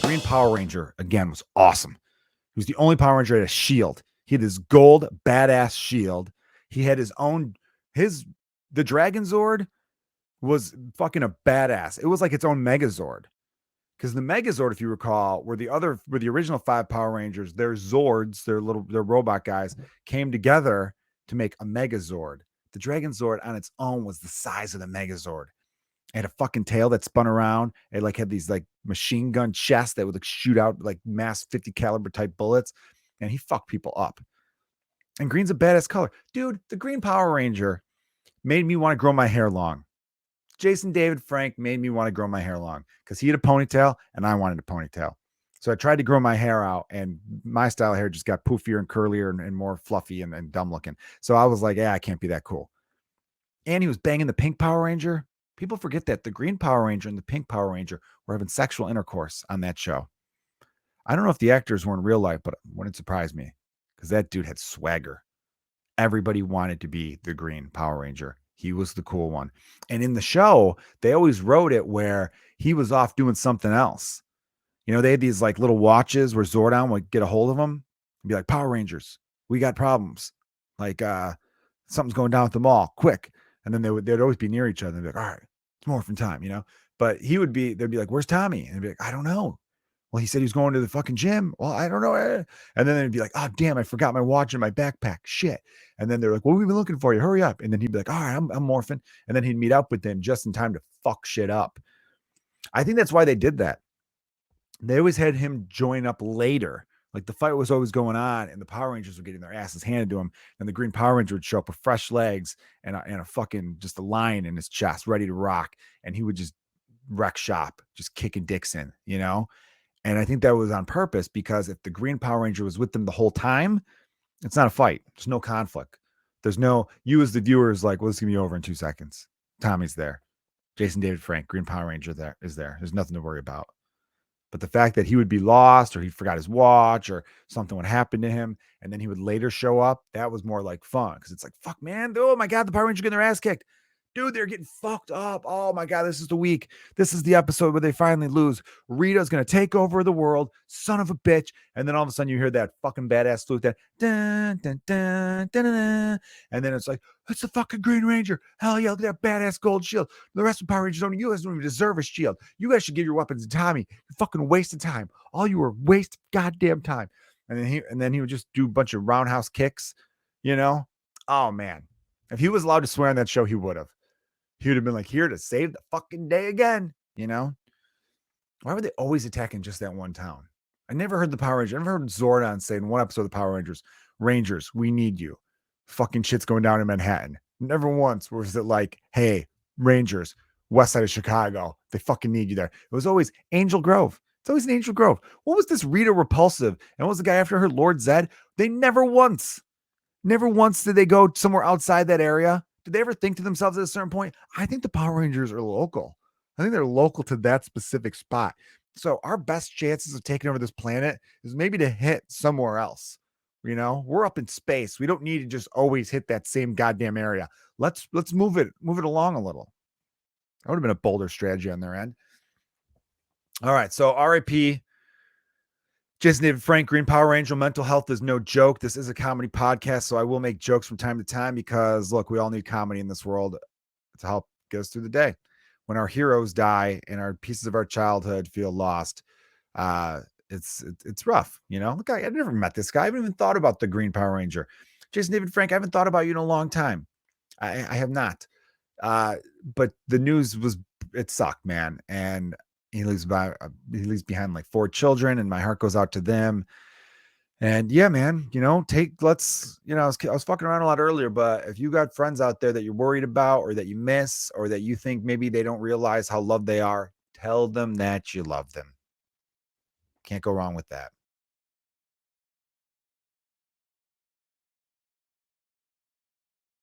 Green Power Ranger, again, was awesome. He was the only Power Ranger that had a shield. He had this gold badass shield. He had his own, the Dragon Zord was fucking a badass. It was like its own Megazord. Because the Megazord, if you recall, were the original 5 Power Rangers. Their Zords, their robot guys, came together to make a Megazord. The Dragon Zord on its own was the size of the Megazord. It had a fucking tail that spun around. It like had these like machine gun chests that would like shoot out like mass 50 caliber type bullets, and he fucked people up. And green's a badass color, dude. The Green Power Ranger made me want to grow my hair long. Jason David Frank made me want to grow my hair long because he had a ponytail and I wanted a ponytail. So I tried to grow my hair out, and my style of hair just got poofier and curlier and more fluffy and dumb looking. So I was like, yeah, I can't be that cool. And he was banging the Pink Power Ranger. People forget that the Green Power Ranger and the Pink Power Ranger were having sexual intercourse on that show. I don't know if the actors were in real life, but it wouldn't surprise me because that dude had swagger. Everybody wanted to be the Green Power Ranger. He was the cool one. And in the show, they always wrote it where he was off doing something else. You know, they had these like little watches where Zordon would get a hold of them and be like, Power Rangers, we got problems. Like something's going down at the mall, quick. And then they'd always be near each other and be like, all right, it's morphin' time, you know? But they'd be like, where's Tommy? And they'd be like, I don't know. Well, he said he was going to the fucking gym. Well, I don't know. And then they'd be like, oh, damn, I forgot my watch in my backpack. Shit. And then they're like, well, we've been looking for you. Hurry up. And then he'd be like, all right, I'm morphing. And then he'd meet up with them just in time to fuck shit up. I think that's why they did that. They always had him join up later. Like the fight was always going on and the Power Rangers were getting their asses handed to him. And the Green Power Ranger would show up with fresh legs and a fucking just a lion in his chest ready to rock. And he would just wreck shop, just kicking dicks in, you know? And I think that was on purpose because if the Green Power Ranger was with them the whole time, it's not a fight. There's no conflict. You as the viewer is like, well, this is going to be over in 2 seconds. Tommy's there. Jason David Frank, Green Power Ranger is there. There's nothing to worry about. But the fact that he would be lost or he forgot his watch or something would happen to him and then he would later show up, that was more like fun because it's like, fuck, man. Oh, my God, the Power Rangers getting their ass kicked. Dude, they're getting fucked up. Oh, my God, this is the week. This is the episode where they finally lose. Rita's going to take over the world. Son of a bitch. And then all of a sudden you hear that fucking badass flute that dun, dun, dun, dun, dun, dun. And then it's like, it's the fucking Green Ranger. Hell yeah, look at that badass gold shield. The rest of the Power Rangers don't even deserve a shield. You guys should give your weapons to Tommy. You're fucking wasting time. All you were waste goddamn time. And then he would just do a bunch of roundhouse kicks, you know? Oh, man. If he was allowed to swear on that show, he would have. He would have been like, here to save the fucking day again, you know? Why were they always attacking just that one town? I never heard the Power Rangers. I never heard Zordon say in one episode of the Power Rangers, we need you. Fucking shit's going down in Manhattan. Never once was it like, hey, Rangers, west side of Chicago, they fucking need you there. It was always Angel Grove. It's always an Angel Grove. What was this Rita Repulsive? And what was the guy after her, Lord Zed? They never once did they go somewhere outside that area. Did they ever think to themselves at a certain point, I think the Power Rangers are local. I think they're local to that specific spot. So our best chances of taking over this planet is maybe to hit somewhere else. You know, we're up in space. We don't need to just always hit that same goddamn area. Let's move it along a little. That would have been a bolder strategy on their end. All right. So RIP Jason David Frank, Green Power Ranger. Mental health is no joke. This is a comedy podcast, so I will make jokes from time to time because, look, we all need comedy in this world to help get us through the day. When our heroes die and our pieces of our childhood feel lost, it's rough, you know? Look, I never met this guy. I haven't even thought about the Green Power Ranger. Jason David Frank, I haven't thought about you in a long time. I have not. But the news it sucked, man. And he leaves behind like 4 children, and my heart goes out to them. And yeah, man, you know, I was fucking around a lot earlier, but if you got friends out there that you're worried about or that you miss or that you think maybe they don't realize how loved they are, tell them that you love them. Can't go wrong with that.